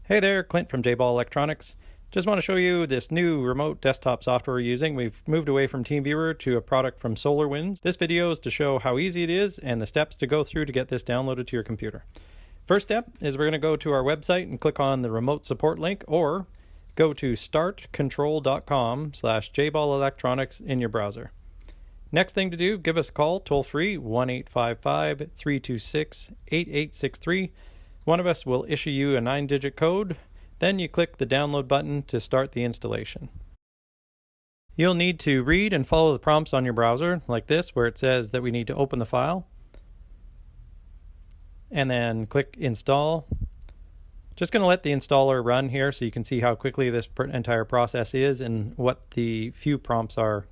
Hey there, Clint from J-Ball Electronics. Just want to show you this new remote desktop software we're using. We've moved away from TeamViewer to a product from SolarWinds. This video is to show how easy it is and the steps to go through to get this downloaded to your computer. First step is we're going to go to our website and click on the remote support link, or go to startcontrol.com/jballelectronics in your browser. Next thing to do, give us a call toll free 1-855-326-8863. One of us will issue you a 9-digit code. Then you click the download button to start the installation. You'll need to read and follow the prompts on your browser, like this, where it says that we need to open the file. And then click install. Just going to let the installer run here so you can see how quickly this entire process is and what the few prompts are.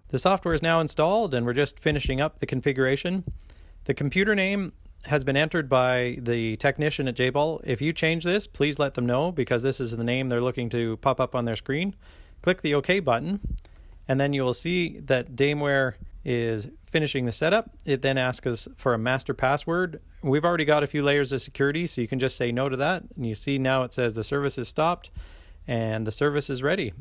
The software is now installed and we're just finishing up the configuration. The computer name has been entered by the technician at J-Ball. If you change this, please let them know, because this is the name they're looking to pop up on their screen. Click the OK button, and then you will see that Dameware is finishing the setup. It then asks us for a master password. We've already got a few layers of security, so you can just say no to that. And you see now it says the service is stopped and the service is ready.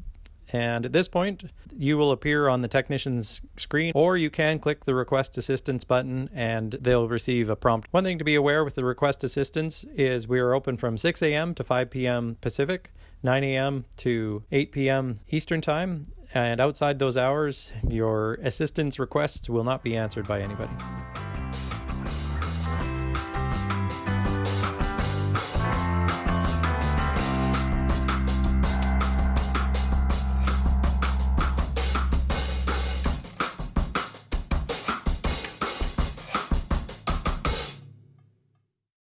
And at this point, you will appear on the technician's screen, or you can click the request assistance button and they'll receive a prompt. One thing to be aware with the request assistance is we are open from 6 a.m. to 5 p.m. Pacific, 9 a.m. to 8 p.m. Eastern Time. And outside those hours, your assistance requests will not be answered by anybody.